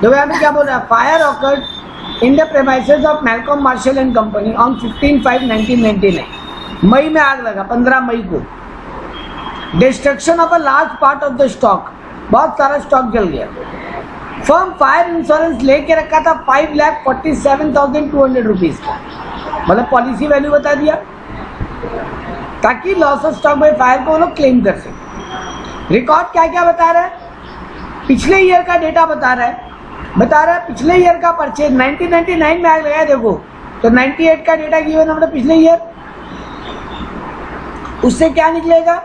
तो यहाँ पे क्या बोल रहा है, fire occurred in the premises of Malcolm martial and company on 15/5/1999। मई में आग लगा, 15 मई को। Destruction of a large part of the stock, बहुत सारा स्टॉक जल गया। फर्म फायर इंश्योरेंस लेके रखा था 5,47,200 रुपीज का, मतलब पॉलिसी वैल्यू बता दिया ताकि loss of stock by fire को वो लोग क्लेम कर सके। रिकॉर्ड क्या क्या बता रहा है, पिछले ईयर का डेटा बता रहा है पिछले ईयर का परचेज 1999 में आग लगाया देखो, तो 98 का डेटा गिवन हमने पिछले ईयर, उससे क्या निकलेगा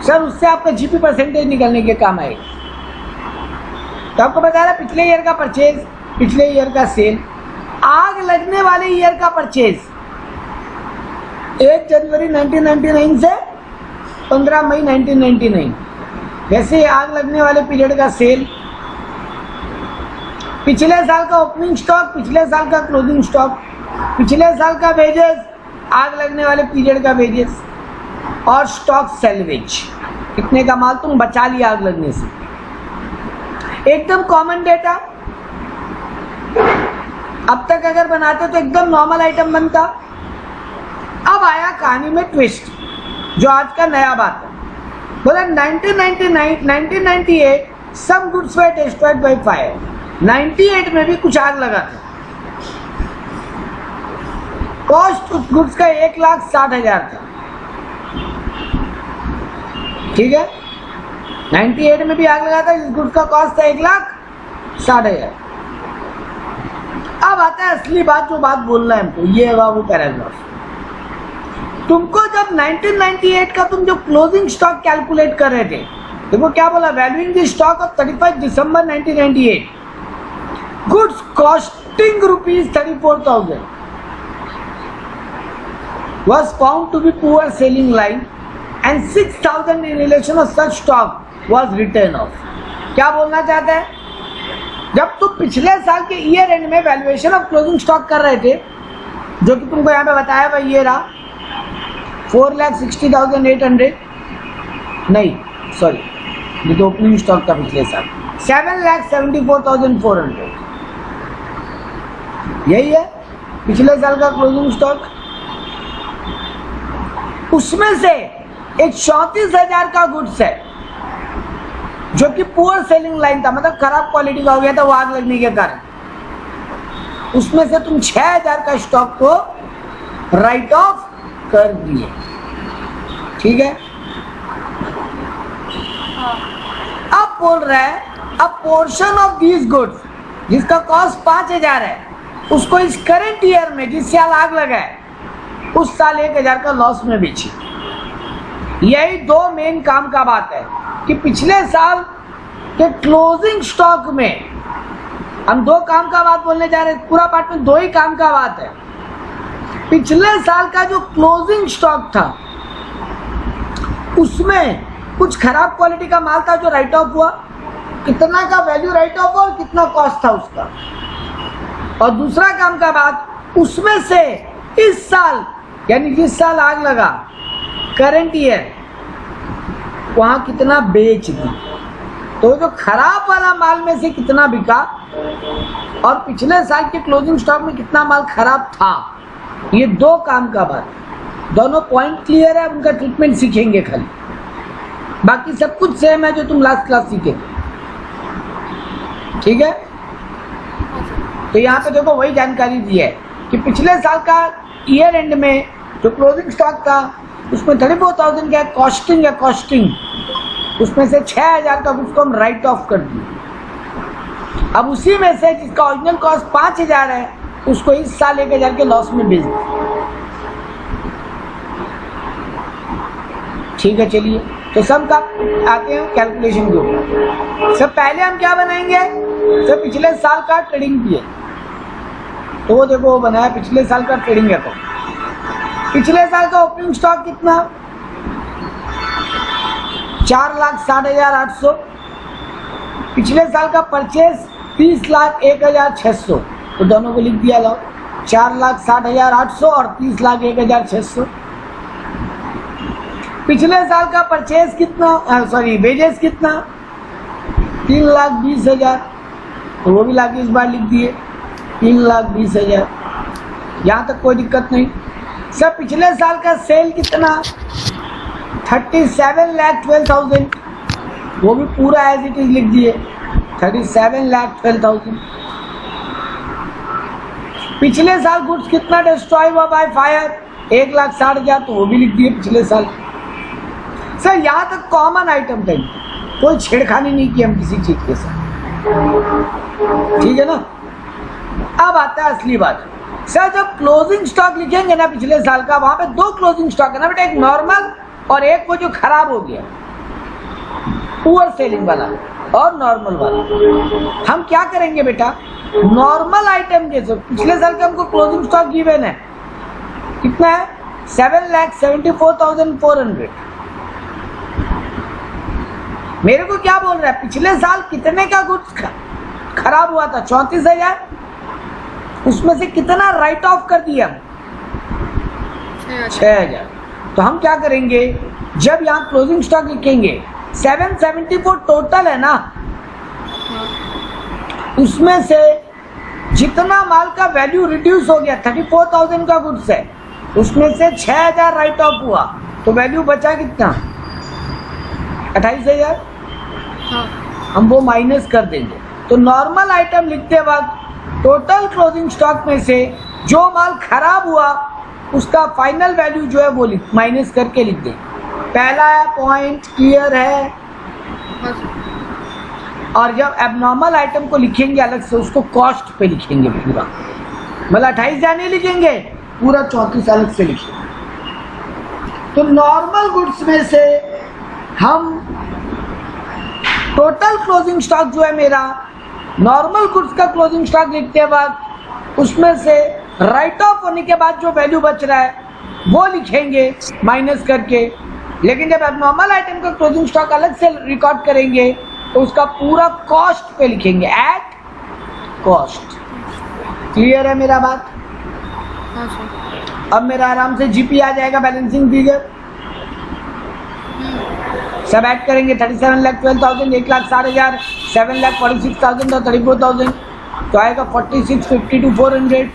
सर, उससे आपका जीपी परसेंटेज निकलने के काम आएगा। तो आपको बता रहा है पिछले ईयर का परचेज, पिछले ईयर का सेल, आग लगने वाले ईयर का परचेज 1 जनवरी 1999 से 15 मई 1999, वैसे आग लगने वाले पीरियड का सेल, पिछले साल का ओपनिंग स्टॉक, पिछले साल का क्लोजिंग स्टॉक, पिछले साल का वेजेस, आग लगने वाले पीरियड का वेजेस, और स्टॉक सेल्वेज, कितने का माल तुम बचा लिया आग लगने से। एकदम कॉमन डेटा, अब तक अगर बनाते तो एकदम नॉर्मल आइटम बनता। अब आया कहानी में ट्विस्ट, जो आज का नया बात है। बोला 1998 some goods were destroyed by fire। 98 में भी कुछ आग लगा था। कॉस्ट उस गुड्स का 1,60,000 था, ठीक है। 98 में भी आग लगा था, जिस गुड्स का कॉस्ट था 1,60,000। अब आता है असली बात, जो बात बोलना है हमको, ये है वो पैराग्राफ। तुमको जब 1998 का तुम जो क्लोजिंग स्टॉक कैलकुलेट कर रहे थे, देखो क्या बोला, valuing the stock of 31 December 1998, goods costing ₹34,000 was found to be poor selling line and 6,000 in relation of such stock was written off। क्या बोलना चाहता है, जब तुम पिछले साल के ईयर एंड में वैल्यूएशन ऑफ क्लोजिंग स्टॉक कर रहे थे, जो कि तुमको यहाँ पे बताया भाई, ये रहा 4,60,800, नहीं सॉरी, ये तो ओपनिंग स्टॉक था पिछले साल, 7,74,400, यही है पिछले साल का क्लोजिंग स्टॉक। उसमें से एक 34,000 का गुड्स है जो कि पुअर सेलिंग लाइन था, मतलब खराब क्वालिटी का हो गया था वो आग लगने के कारण। उसमें से तुम 6,000 का स्टॉक को राइट ऑफ कर दिए, ठीक है। अब बोल रहा है, अ पोर्शन ऑफ दीज गुड्स, जिसका कॉस्ट 5,000 है, उसको इस करंट ईयर में, जिस साल आग लगा है उस साल 1,000 का लॉस में बेची। यही दो मेन काम का बात है कि पिछले साल के क्लोजिंग स्टॉक में, हम दो काम का बात बोलने जा रहे हैं, पूरा पार्ट में दो ही काम का बात है। पिछले साल का जो क्लोजिंग स्टॉक था उसमें कुछ खराब क्वालिटी का माल था जो राइट ऑफ हुआ, कितना का वैल्यू राइट ऑफ हुआ और कितना कॉस्ट था उसका। और दूसरा काम का बात, उसमें से इस साल, यानी जिस साल आग लगा, करंट ईयर, वहां कितना बेच दी, तो जो खराब वाला माल में से कितना बिका और पिछले साल के क्लोजिंग स्टॉक में कितना माल खराब था, ये दो काम का बात। दोनों पॉइंट क्लियर है, उनका ट्रीटमेंट सीखेंगे खाली, बाकी सब कुछ सेम है जो तुम लास्ट क्लास सीखे, ठीक है। तो यहाँ पे देखो वही जानकारी दी है कि पिछले साल का ईयर एंड में जो क्लोजिंग स्टॉक था उसमें 34,000 का कॉस्टिंग है, कॉस्टिंग उसमें से 6,000 का उसको हम राइट ऑफ कर दिए। अब उसी में से जिसका ओरिजिनल कॉस्ट 5,000 है उसको इस साल 1,000 के लॉस में बेच दिया, ठीक है। चलिए, तो सब का आते हैं कैलकुलेशन के ऊपर। सब पहले हम क्या बनाएंगे, सब पिछले साल का ट्रेडिंग किए, तो वो देखो वो बनाया पिछले साल का ट्रेडिंग अकाउंट। पिछले साल का ओपनिंग स्टॉक कितना, 4,60,800। पिछले साल का परचेज 30,01,600, तो दोनों को लिख दिया लो, 4,60,800 और 30,01,600। पिछले साल का परचेज कितना, सॉरी वेजेस कितना, 3,20,000। तो वो भी लाके इस बार लिख दिए 3,20,000। यहाँ तक कोई दिक्कत नहीं। सर पिछले साल का सेल कितना 37,12,000, वो भी पूरा एज इट इज लिख दिए 37,12,000। पिछले साल गुड्स कितना डिस्ट्रॉय हुआ बाय फायर 1,60,000, तो वो भी लिख दिए पिछले साल। सर यहाँ तक कॉमन आइटम थे, कोई छेड़खानी नहीं की हम किसी चीज के साथ, ठीक है ना। अब आता है असली बात। सर जब क्लोजिंग स्टॉक लिखेंगे ना पिछले साल का, वहां पे दो क्लोजिंग स्टॉक है ना बेटा, एक नॉर्मल और एक वो जो खराब हो गया पुअर सेलिंग वाला और नॉर्मल वाला। हम क्या करेंगे बेटा, नॉर्मल आइटम जैसे पिछले साल के हमको क्लोजिंग स्टॉक गिवन है कितना है 7,74,400। मेरे को क्या बोल रहा है, पिछले साल कितने का गुड्स खराब हुआ था 34,000, उसमें से कितना राइट ऑफ कर दिया 6,000। तो हम क्या करेंगे, जब यहाँ क्लोजिंग स्टॉक लिखेंगे 774 टोटल है ना, उसमें से जितना माल का वैल्यू रिड्यूस हो गया 34,000 का गुड्स है, उसमें से 6,000 राइट ऑफ हुआ, तो वैल्यू बचा कितना 28,000। हम वो माइनस कर देंगे। तो नॉर्मल आइटम लिखते वक्त टोटल क्लोजिंग स्टॉक में से जो माल खराब हुआ उसका फाइनल वैल्यू जो है वो माइनस करके लिख दें। पहला पॉइंट क्लियर है। और जब एबनॉर्मल आइटम को लिखेंगे अलग से, उसको कॉस्ट पे लिखेंगे पूरा, मतलब 28,000 नहीं लिखेंगे, पूरा 34 अलग से लिखेंगे। तो नॉर्मल गुड्स में से हम टोटल क्लोजिंग स्टॉक जो है मेरा, नॉर्मल गुड्स का क्लोजिंग स्टॉक लिखते वक्त उसमें से राइट ऑफ होने के बाद जो वैल्यू बच रहा है वो लिखेंगे माइनस करके। लेकिन जब एबनॉर्मल आइटम का क्लोजिंग स्टॉक अलग से रिकॉर्ड करेंगे तो उसका पूरा कॉस्ट पे लिखेंगे, एट कॉस्ट। क्लियर है मेरा बात? हाँ सर। अब मेरा आराम से जीपी आ जाएगा, बैलेंसिंग फिगर सब ऐड करेंगे 37,12,000, 1,60,000, 7,46,000 और 34,000, तो आएगा 46,52,400।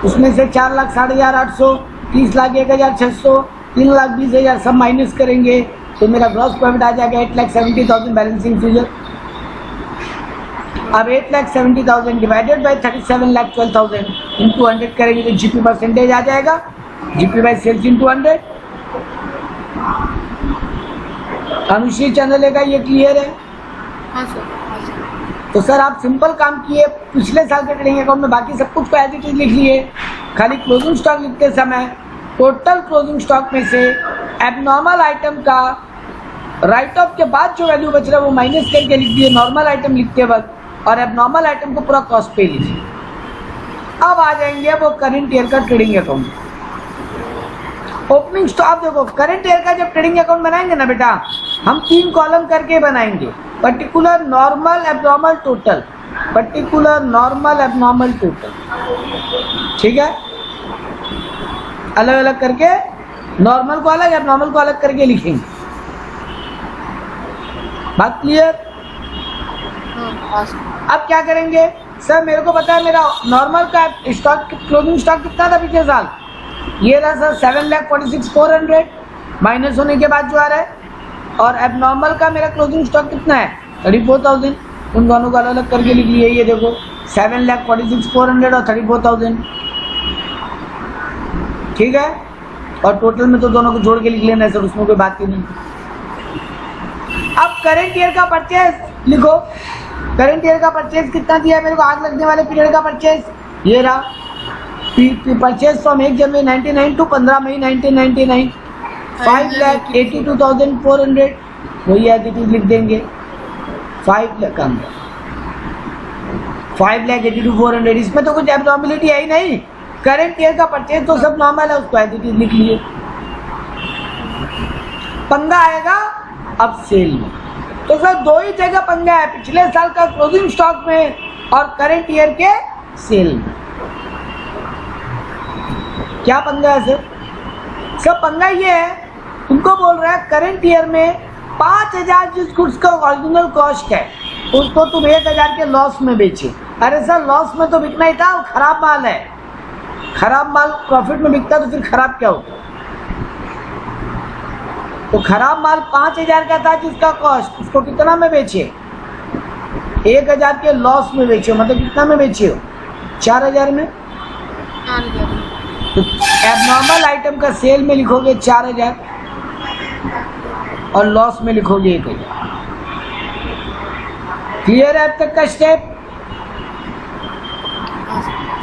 उसमें से 4,60,800, 30,01,600, 3,20,000 सब माइनस करेंगे तो मेरा ग्रॉस प्रॉफिट आ जाएगा 8,70,000 बैलेंसिंग फिगर। अब 8,70,000 डिवाइडेड बाई 37,12,000 इंटू 100 करेंगे तो जीपी परसेंटेज आ जाएगा, GP by sales into 100। Anushree channel का ये क्लियर है? हाँ सर। तो सर आप सिंपल काम किए, पिछले साल के ट्रेडिंग अकाउंट में बाकी सब कुछ को एज इट इज लिख लिए, खाली क्लोजिंग स्टॉक लिखते समय टोटल क्लोजिंग स्टॉक में से एबनॉर्मल आइटम का राइट ऑफ के बाद जो वैल्यू बच रहा है वो माइनस करके लिख दिए नॉर्मल आइटम लिखते वक्त, और एबनॉर्मल आइटम को पूरा कॉस्ट पे लिखिए। अब आ जाएंगे वो करंट ईयर का ट्रेडिंग अकाउंट। ओपनिंग स्टॉक देखो, करंट ईयर का जब ट्रेडिंग अकाउंट बनाएंगे ना बेटा, हम 3 कॉलम करके बनाएंगे, particular, normal, abnormal, total, particular, normal, abnormal, total, ठीक है, अलग अलग करके नॉर्मल को अलग, एबनॉर्मल को अलग करके लिखेंगे। बात क्लियर? अब क्या करेंगे, सर मेरे को पता है मेरा नॉर्मल का स्टॉक क्लोजिंग स्टॉक कितना था पिछले साल, ये रहा सर 7,46,400 माइनस होने के बाद जो आ रहा है, और एबनॉर्मल का मेरा क्लोजिंग स्टॉक कितना है 34,000, उन दोनों को अलग अलग करके लिख लिए। ये देखो 7,46,400 और 34,000, ठीक है, और टोटल में तो दोनों को जोड़ के लिख लेना है सर, उसमें कोई बात ही नहीं। अब करंट ईयर का परचेज लिखो, करंट ईयर का परचेज कितना दिया है मेरे को, आग लगने वाले पीरियड का परचेज ये रहा, परचेज फ्रॉम 1 जनवरी 1999 टू 15 मई 1999, 5,82,400, वही है लिख देंगे 5,82,400। इसमें तो कुछ एबनॉर्मलिटी है ही नहीं, करंट ईयर का परचेज तो सब नॉर्मल है, उसको एज इट इज लिख लिए। पंगा आएगा अब सेल में, तो सर 2 ही जगह पंगा है, पिछले साल का क्लोजिंग स्टॉक में और करंट ईयर के सेल में। क्या पंगा है सर? सर पंगा ये है, तुमको बोल रहा है करंट ईयर में 5,000 जिस गुड्स का ओरिजिनल कॉस्ट है उसको तुम 1000 के लॉस में बेचे। अरे सर लॉस में तो बिकना ही था, वो खराब माल है। खराब माल प्रॉफिट में बिकता तो फिर खराब क्या होता? तो खराब माल 5000 का था जिसका कॉस्ट, उसको कितना में बेचे? 1000 के लॉस में बेचे, मतलब कितना में बेचे हो? 4000 में। तो एबनॉर्मल आइटम का सेल में लिखोगे 4000 और लॉस में लिखोगे 1000। क्लियर है अब तक का स्टेप?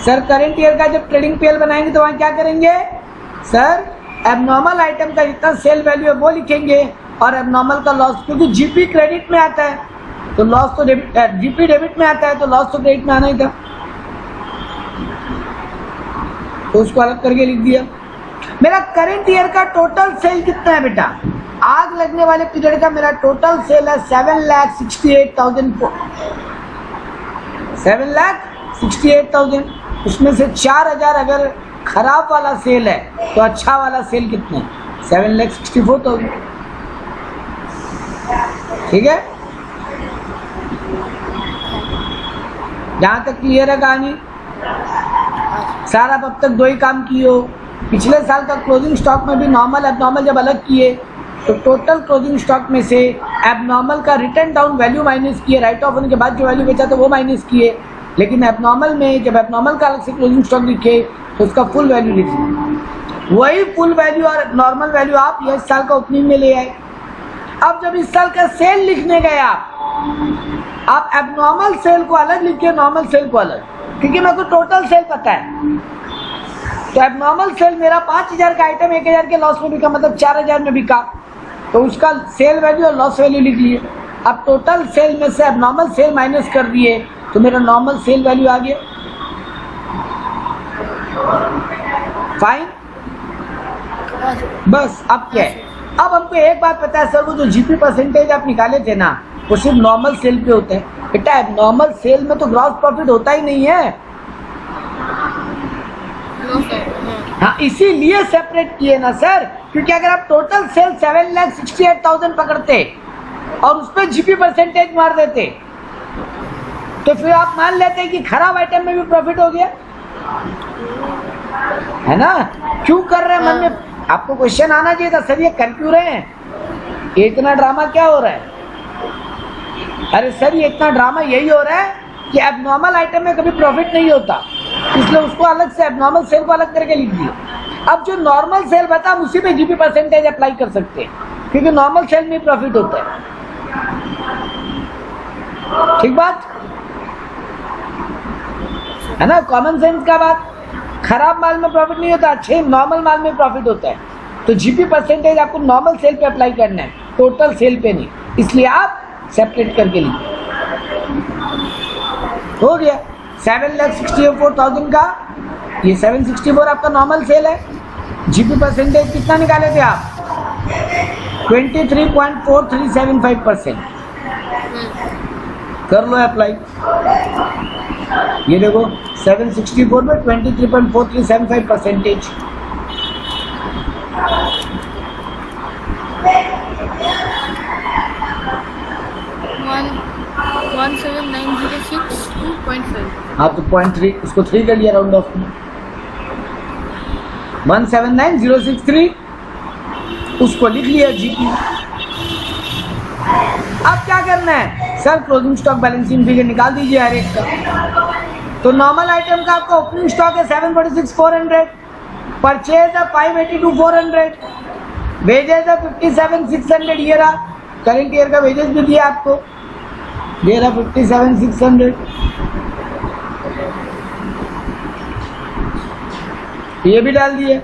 सर करंट ईयर का जब ट्रेडिंग पीएल बनाएंगे तो वहां क्या करेंगे? सर एबनॉर्मल आइटम का जितना सेल वैल्यू है वो लिखेंगे और एबनॉर्मल का लॉस, क्योंकि जीपी क्रेडिट में आता है तो लॉस तो जीपी डेबिट में आता है तो लॉस तो क्रेडिट में आना ही था, तो उसको अलग करके लिख दिया। मेरा करंट ईयर का टोटल सेल कितना है बेटा? आग लगने वाले पीरियड का मेरा टोटल सेल है 7,68,000। 7,68,000, उसमें से 4000 अगर खराब वाला सेल है तो अच्छा वाला सेल कितना है? 7,64,000। ठीक है, यहां तक क्लियर है कहानी? सारा अब तक दो ही काम किए हो। पिछले साल का क्लोजिंग स्टॉक में भी नॉर्मल एबनॉर्मल जब अलग किए तो टोटल क्लोजिंग स्टॉक में से एबनॉर्मल का रिटर्न डाउन वैल्यू माइनस किए, राइट ऑफ होने के बाद जो वैल्यू बेचा था वो माइनस किए। लेकिन एबनॉर्मल में जब एबनॉर्मल का अलग से क्लोजिंग स्टॉक लिखे तो उसका फुल वैल्यू लिखे। वही फुल वैल्यू और नॉर्मल वैल्यू आप ये इस साल का ओपनिंग में ले आए। अब जब इस साल का सेल लिखने गए आप एबनॉर्मल सेल को अलग लिखिए, नॉर्मल सेल को अलग, क्योंकि मेरे को टोटल सेल पता है। तो एबनॉर्मल सेल मेरा 5000 का आइटम 1000 के लॉस में बिका, मतलब 4000 में बिका, तो उसका सेल वैल्यू और लॉस वैल्यू लिख लिए। अब टोटल सेल में से एबनॉर्मल सेल माइनस कर दिए तो मेरा नॉर्मल सेल वैल्यू आ गया। फाइन, बस अब क्या है? अब हमको एक बात पता है सर, वो जो जीपी परसेंटेज आप निकाले थे ना वो सिर्फ नॉर्मल सेल पे होता है बेटा। एबनॉर्मल सेल में तो ग्रॉस प्रॉफिट होता ही नहीं है। हाँ, इसीलिए सेपरेट किए ना सर, क्योंकि अगर आप टोटल सेल 7,68,000 पकड़ते और उस पर जीपी परसेंटेज मार देते तो फिर आप मान लेते कि खराब आइटम में भी प्रॉफिट हो गया, है ना? क्यों कर रहे हैं मन में? आपको क्वेश्चन आना चाहिए था सर ये कर क्यों रहे हैं, ये इतना ड्रामा क्या हो रहा है? अरे सर ये इतना ड्रामा यही हो रहा है कि एबनॉर्मल आइटम में कभी प्रॉफिट नहीं होता, इसलिए उसको अलग से एबनॉर्मल सेल को अलग करके लिख दिया। अब जो नॉर्मल सेल बता हम उसी पे जीपी परसेंटेज अप्लाई कर सकते हैं, क्योंकि नॉर्मल सेल में प्रॉफिट होता है। ठीक बात है ना? कॉमन सेंस का बात। खराब माल में प्रॉफिट नहीं होता, अच्छे नॉर्मल माल में प्रॉफिट होता है। तो जीपी परसेंटेज आपको नॉर्मल सेल पे अप्लाई करना है, टोटल सेल पे नहीं, इसलिए आप सेपरेट करके लिखिए। हो गया 7,64,000 का, ये 764 आपका नॉर्मल सेल है। जीपी परसेंटेज कितना निकाले थे आप? 23.4375%। कर लो अप्लाई। ये देखो 764 में 23.4375%। 17906.5। हाँ तो 0.3 उसको 3 कर लिया राउंड ऑफ में। 179,063 उसको लिख लिया जीपी। अब क्या करना है sir? Closing stock balancing figure निकाल दीजिए हर एक का। तो नॉर्मल आइटम का आपका ओपनिंग स्टॉक है 746,400, परचेज है 582,400, वेजेस है 57,600। ये रहा करंट ईयर का वेजेस भी दिया आपको, ये रहा 57,600। ये भी डाल दिए।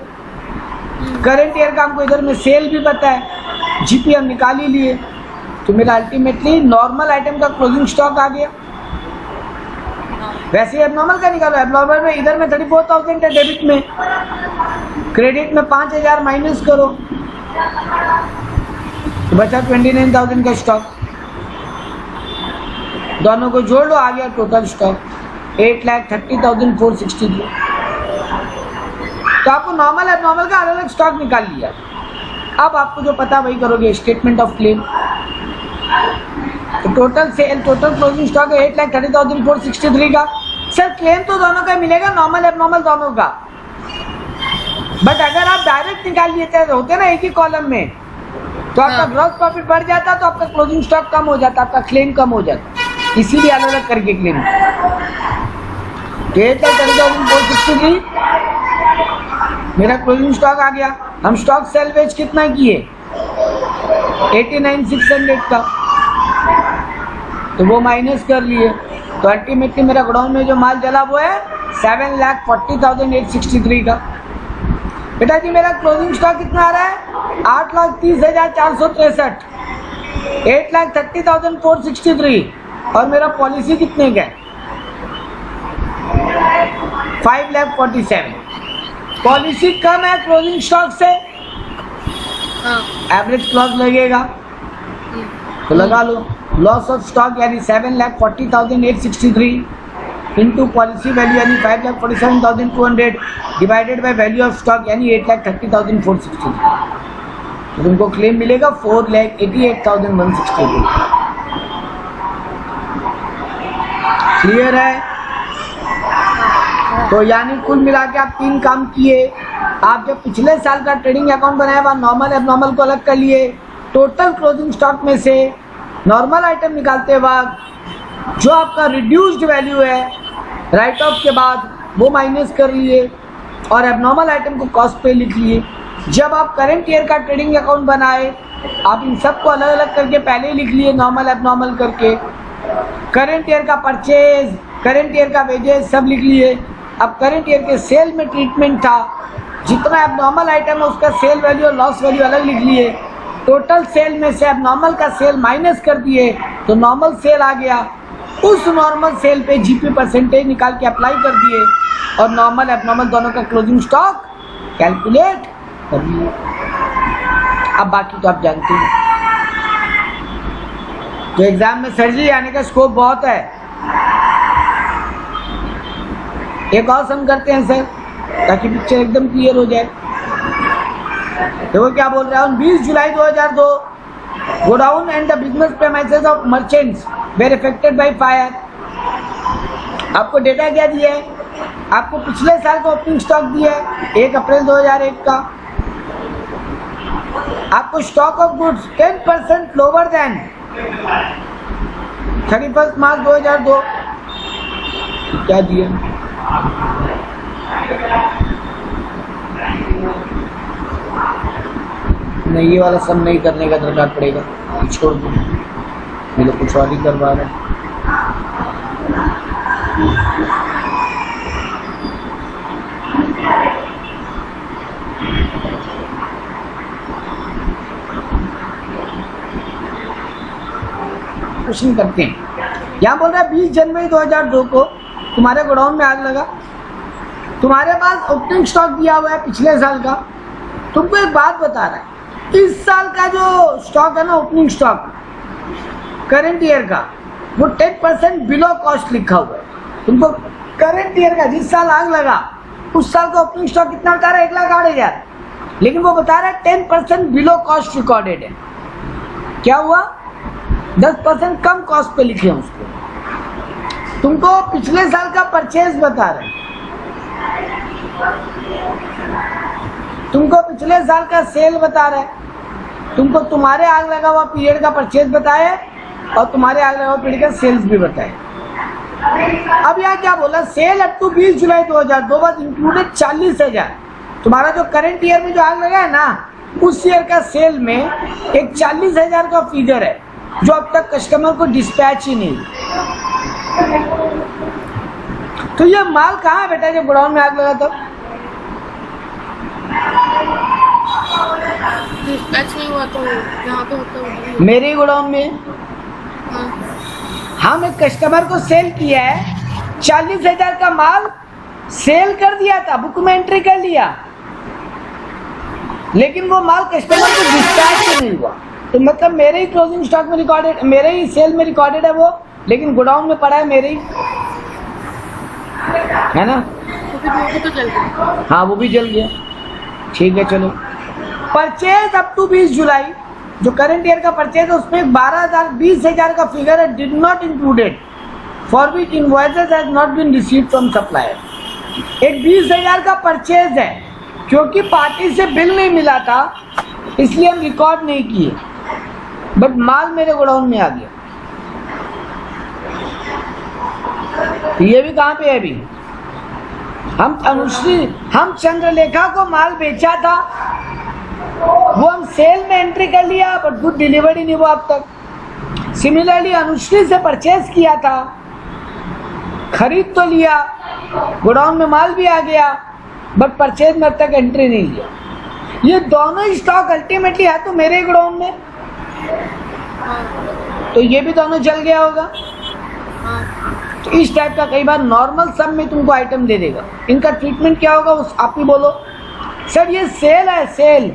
करंट ईयर का हमको इधर में सेल भी पता है, जीपी हम निकाल ही लिए, तो मेरा अल्टीमेटली नॉर्मल आइटम का क्लोजिंग स्टॉक आ गया। वैसे एबनॉर्मल का निकालो, एबनॉर्मल में इधर में 34,000 है डेबिट में, क्रेडिट में 5,000 माइनस करो तो बचा 29,000 का स्टॉक। दोनों को जोड़ लो, आ गया टोटल स्टॉक 8,30,463। तो आपको नॉर्मल एबनॉर्मल का अलग अलग स्टॉक निकाल लिया। अब आपको जो पता वही करोगे, स्टेटमेंट ऑफ क्लेम। तो total sale, total closing stock है 8,30,463 का। सर क्लेम तो दोनों का मिलेगा, नॉर्मल एबनॉर्मल दोनों का, बट अगर आप डायरेक्ट निकाल लेते होते ना एक ही कॉलम में, तो आपका ग्रॉस प्रॉफिट बढ़ जाता, तो आपका क्लोजिंग स्टॉक कम हो जाता, आपका क्लेम कम हो जाता, इसीलिए अलग अलग करके क्लेम। 8,30,463 मेरा क्लोजिंग स्टॉक आ गया। हम स्टॉक सेल्वेज कितना किए, 89,600 का, तो वो माइनस कर लिए, तो अल्टीमेटली मेरा गोडाउन में जो माल जला वो है 7,40,863 का। बेटा जी मेरा क्लोजिंग स्टॉक कितना आ रहा है, 8,30,463, 8,30,463, और मेरा पॉलिसी कितने का है, 5,47,000। पॉलिसी कम है क्लोजिंग स्टॉक से, हाँ एवरेज क्लॉज लगेगा, तो लगा लो लॉस ऑफ स्टॉक यानी 7,40,863 इंटू पॉलिसी वैल्यू यानी 5,47,200 divided by value of stock यानी 8,30,463, तो तुमको क्लेम मिलेगा 4,88,162। क्लियर है? तो यानी कुल मिला के आप 3 काम किए। आप जब पिछले साल का ट्रेडिंग अकाउंट बनाया वहाँ नॉर्मल एबनॉर्मल को अलग कर लिए, टोटल क्लोजिंग स्टॉक में से नॉर्मल आइटम निकालते वक्त जो आपका रिड्यूस्ड वैल्यू है राइट ऑफ के बाद वो माइनस कर लिए, और एबनॉर्मल आइटम को कॉस्ट पे लिख लिए। जब आप करंट ईयर का ट्रेडिंग अकाउंट बनाए, आप इन सबको अलग अलग करके पहले ही लिख लिए नॉर्मल एबनॉर्मल करके, करंट ईयर का परचेज, करंट ईयर का वेजेस सब लिख लिए। अब करंट ईयर के सेल में ट्रीटमेंट था, जितना एबनॉर्मल आइटम है उसका सेल वैल्यू और लॉस वैल्यू अलग लिख लिए, टोटल सेल में से एबनॉर्मल का सेल माइनस कर दिए तो नॉर्मल सेल आ गया, उस नॉर्मल सेल पे जीपी परसेंटेज निकाल के अप्लाई कर दिए और नॉर्मल एबनॉर्मल दोनों का क्लोजिंग स्टॉक कैलकुलेट कर लिए। अब बाकी तो आप जानते हैं। तो एग्जाम में सर जी आने का स्कोप बहुत है। एक और सम करते हैं सर ताकि पिक्चर एकदम क्लियर हो जाए। देखो क्या बोल रहा हूँ, 20 July 2002 godown and the business premises of merchants were affected by fire. आपको डेटा क्या दिया है, आपको पिछले साल का ओपनिंग स्टॉक दिया है 1 अप्रैल 2001 का। आपको stock of goods 10% lower than 31 मार्च 2002 क्या दिया, नहीं ये वाला सम नहीं करने का दरकार पड़ेगा, छोड़ दो, ये लोग कुछ और ही करवा रहे हैं। क्वेश्चन करते हैं। यहाँ बोल रहा है 20 जनवरी 2002 को तुम्हारे गोडाउन में आग लगा, तुम्हारे पास ओपनिंग स्टॉक दिया हुआ है पिछले साल का, तुमको एक बात बता रहा है इस साल का जो स्टॉक है ना ओपनिंग स्टॉक करंट ईयर का वो 10% बिलो कॉस्ट लिखा हुआ है। तुमको करंट ईयर का जिस साल आग लगा उस साल का ओपनिंग स्टॉक कितना बता रहा है 1,08,000, लेकिन वो बता रहा है 10% बिलो कॉस्ट रिकॉर्डेड है। क्या हुआ, 10% कम कॉस्ट पे लिखे हैं उसको। तुमको पिछले साल का परचेज बता रहे हैं, तुमको पिछले साल का सेल बता रहे हैं, तुमको तुम्हारे आग लगा हुआ पीरियड का परचेज बताए और तुम्हारे आग लगा हुआ पीरियड का सेल्स भी बताए। अब यहाँ क्या बोला, सेल अप टू 20 जुलाई 2002 बस इंक्लूडेड 40,000। तुम्हारा जो करंट ईयर में जो आग लगा है ना उस ईयर का सेल में एक 40,000 का फिगर है जो अब तक कस्टमर को डिस्पैच ही नहीं। तो ये माल कहाँ है बेटा जब गोडाउन में आग लगा था? डिस्पैच नहीं हुआ तो यहाँ पे होता है मेरे गोडाउन में। हाँ हम एक कस्टमर को सेल किया है, 40,000 का माल सेल कर दिया था, बुक में एंट्री कर लिया, लेकिन वो माल कस्टमर को डिस्पैच नहीं हुआ। तो मतलब मेरे ही क्लोजिंग स्टॉक में रिकॉर्डेड, मेरे ही सेल में रिकॉर्डेड है वो, लेकिन गोडाउन में पड़ा है मेरे ही, है ना? तो फिर वो भी तो जल गया। हाँ वो भी जल गया, ठीक है चलो। परचेज अप टू 20 जुलाई जो करंट ईयर का परचेज है उसमें 12,000 20,000 का फिगर है, did not included for which invoices has not been received from supplier. एक 20,000 का परचेज है, क्योंकि पार्टी से बिल नहीं मिला था इसलिए हम रिकॉर्ड नहीं किए, बट माल मेरे गोडाउन में आ गया। ये भी कहाँ पे है अभी? हम चंद्रलेखा को माल बेचा था, वो हम सेल में एंट्री कर लिया, बट गुड डिलीवरी नहीं हुआ अब तक। सिमिलरली अनुश्री से परचेज किया था, खरीद तो लिया, गोडाउन में माल भी आ गया, बट परचेज में अब तक एंट्री नहीं लिया। ये दोनों स्टॉक अल्टीमेटली है तो मेरे गोडाउन में, तो ये भी दोनों जल गया होगा। तो इस टाइप का कई बार नॉर्मल सम में तुमको आइटम दे देगा। इनका ट्रीटमेंट क्या होगा उस आप ही बोलो। सर ये सेल है, सेल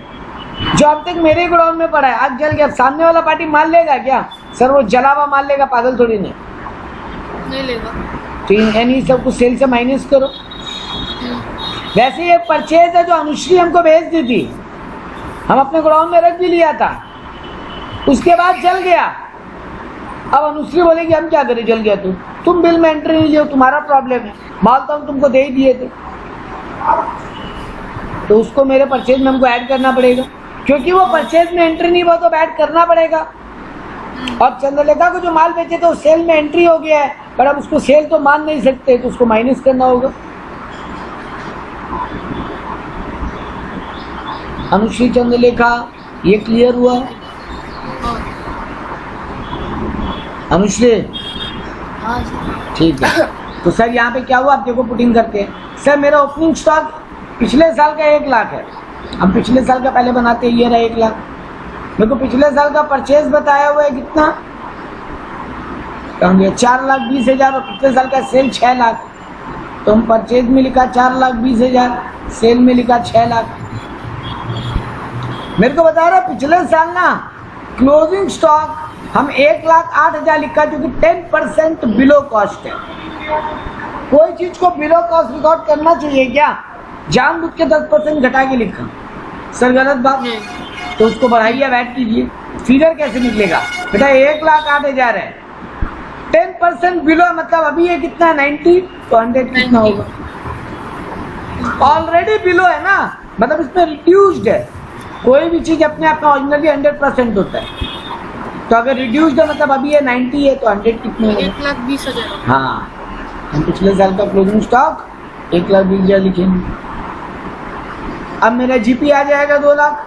जो अब तक मेरे गोडाउन में पड़ा है, आज जल गया, सामने वाला पार्टी माल लेगा क्या? सर वो जला हुआ माल लेगा, पागल थोड़ी नहीं लेगा। तो यानी सब कुछ सेल से माइनस करो। वैसे ये परचेज है जो अनुश्री हमको भेज दी थी, हम अपने गोडाउन में रख भी लिया था, उसके बाद जल गया। अब अनुश्री बोलेगी हम क्या करें, जल गया तो तुम बिल में एंट्री नहीं लियो, तुम्हारा प्रॉब्लम है, माल तो हम तुमको दे ही दिए थे। तो उसको मेरे परचेज में हमको ऐड करना पड़ेगा, क्योंकि वो परचेज में एंट्री नहीं हुआ तो ऐड करना पड़ेगा। और चंद्रलेखा को जो माल बेचे थे वो सेल में एंट्री हो गया है, पर अब उसको सेल तो मान नहीं सकते, तो उसको माइनस करना होगा। अनुश्री चंद्रलेखा, ये क्लियर हुआ? अनुश्री ठीक है। तो सर यहाँ पे क्या हुआ, आप देखो पुटिंग करते हैं। सर मेरा ओपनिंग स्टॉक पिछले साल का 1 लाख है, हम पिछले साल का पहले बनाते हैं, ये रहा 1 लाख। मेरे को पिछले साल का परचेज बताया हुआ है कितना, 4,20,000 और पिछले साल का सेल 6 लाख। तो हम परचेज में लिखा 4,20,000, सेल में लिखा 6 लाख। मेरे को बता रहा पिछले साल ना क्लोजिंग स्टॉक हम 1,08,000 लिखा, जो कि 10% बिलो कॉस्ट है। कोई चीज को बिलो कॉस्ट रिकॉर्ड करना चाहिए क्या? जानबूझ के 10% घटा के लिखा, सर गलत बात। तो उसको बढ़ाइए, ऐड कीजिए, फिगर कैसे निकलेगा बेटा? 1,08,000 है, 10% बिलो मतलब अभी ये कितना है 90, तो 100 कितना होगा? ऑलरेडी बिलो है ना, मतलब इसमें रिड्यूस्ड है। कोई भी चीज अपने आप में ओरिजिनली 100% होता है, तो अगर रिड्यूस्ड है मतलब अभी ये 90 है, तो 100 कितने होगा? 1,20,000। हाँ, हम पिछले साल का क्लोजिंग स्टॉक 1,20,000 लिखेंगे। अब मेरा जीपी आ जाएगा 2 लाख,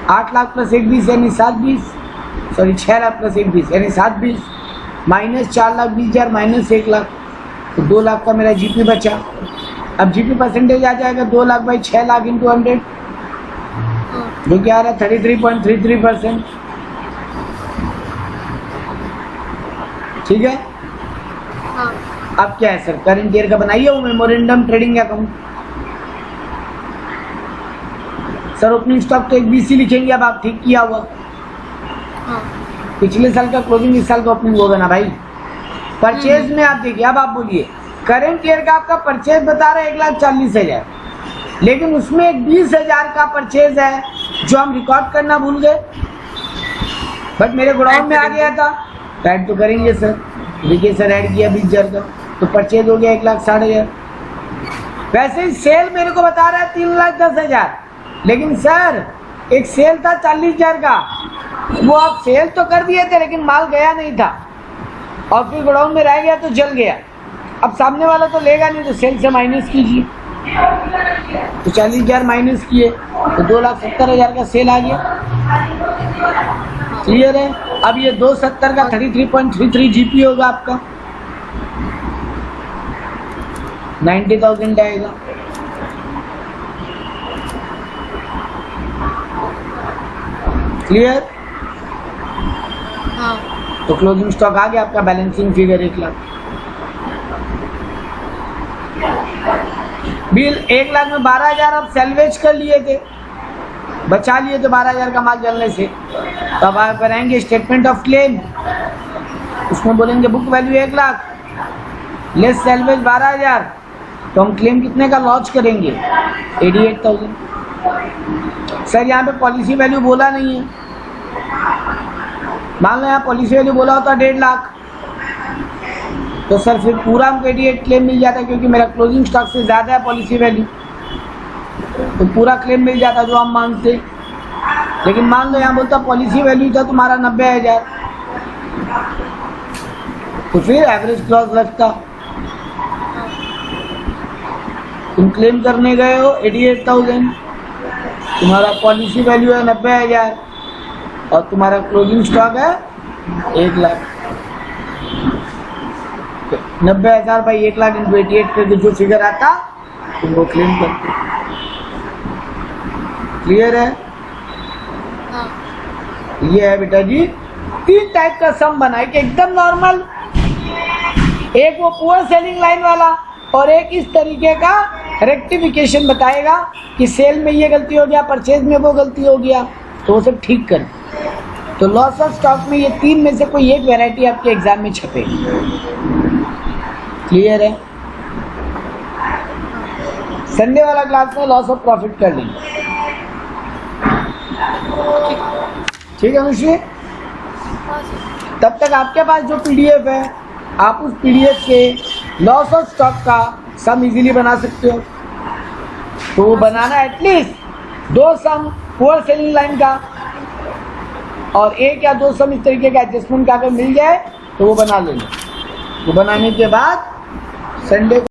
8 लाख प्लस 1,20 यानी 7,20, सॉरी 6 लाख प्लस 1,20 यानी 7,20, माइनस 4,20,000 माइनस 1 लाख, तो 2 लाख का मेरा जीपी बचा। अब जीपी परसेंटेज आ जाएगा 2 लाख बाई 6 लाख इंटू 100, जो कि आ रहा है 33.33%। ठीक है। हाँ। अब क्या है सर, करंट ईयर का बनाइए वो memorandum trading account. Sir opening stock तो 1,20 लिखेंगे, अब आप ठीक किया हुआ। हाँ। पिछले साल का क्लोजिंग इस साल का ओपनिंग होगा ना भाई। परचेज में आप देखिए, अब आप बोलिए करंट ईयर का आपका परचेज बता रहा है 1,40,000, लेकिन उसमें एक 20,000 का परचेज है जो हम रिकॉर्ड करना भूल गए, बट मेरे गोडाउन में आ गया था। ऐड तो करेंगे सर, देखिए सर ऐड किया 20,000 का, तो परचेज हो गया 1,60,000। वैसे ही सेल मेरे को बता रहा है 3,10,000, लेकिन सर एक सेल था 40,000 का, वो आप सेल तो कर दिए थे लेकिन माल गया नहीं था, और फिर गोडाउन में रह गया तो जल गया। अब सामने वाला तो लेगा नहीं, तो सेल से माइनस कीजिए, तो 40,000 माइनस किए तो 2,70,000 का सेल आ गया। क्लियर है? अब ये 270 का 33.33 जीपी होगा आपका, 90,000 आएगा। क्लियर? हाँ। तो क्लोजिंग स्टॉक आ गया आपका, balancing figure 1 lakh. Bill 1 lakh में 12,000 आप सैल्वेज कर लिए थे, बचा लिए थे 12,000 का माल जलने से। तब आप कराएंगे स्टेटमेंट ऑफ क्लेम, उसमें बोलेंगे book value 1 lakh less salvage 12,000, तो हम क्लेम कितने का लॉन्च करेंगे? 88,000। सर यहाँ पे पॉलिसी वैल्यू बोला नहीं है, मान लो यहाँ पॉलिसी वैल्यू बोला होता 1.5 लाख, तो सर फिर पूरा हमको 88 क्लेम मिल जाता है, क्योंकि मेरा क्लोजिंग स्टॉक से ज़्यादा है पॉलिसी वैल्यू, तो पूरा क्लेम मिल जाता जो हम मांगते। लेकिन मान लो यहाँ बोलता पॉलिसी वैल्यू था तुम्हारा 90,000, तो फिर एवरेज क्लॉज लगता। तुम क्लेम करने गए हो 88,000, तुम्हारा पॉलिसी वैल्यू है 90,000 और तुम्हारा क्लोजिंग स्टॉक है 1 लाख। 90,000 बाई 1 लाख इंटू 88 करके जो फिगर आता तुम वो क्लेम करते। क्लियर है? हाँ। ये है बेटा जी 3 टाइप का सम बना है कि एकदम नॉर्मल, एक वो पुअर सेलिंग लाइन वाला और एक इस तरीके का रेक्टिफिकेशन बताएगा कि सेल में ये गलती हो गया, परचेज में वो गलती हो गया, तो वो सब ठीक कर। तो लॉस ऑफ स्टॉक में ये 3 में से कोई एक वैरायटी आपके एग्जाम में छपेगी। क्लियर है? संडे वाला क्लास में लॉस ऑफ प्रॉफिट कर लेंगे। ठीक है अनुश्री? हाँ सर। तब तक आपके पास जो पीडीएफ है, आप उस पीडीएफ से लॉस ऑफ स्टॉक का सम इजीली बना सकते हो। तो वो बनाना at least 2 some poor selling line का और 1 या 2 सम इस तरीके का एडजस्टमेंट का अगर मिल जाए तो वो बना लेना। वो बनाने के बाद संडे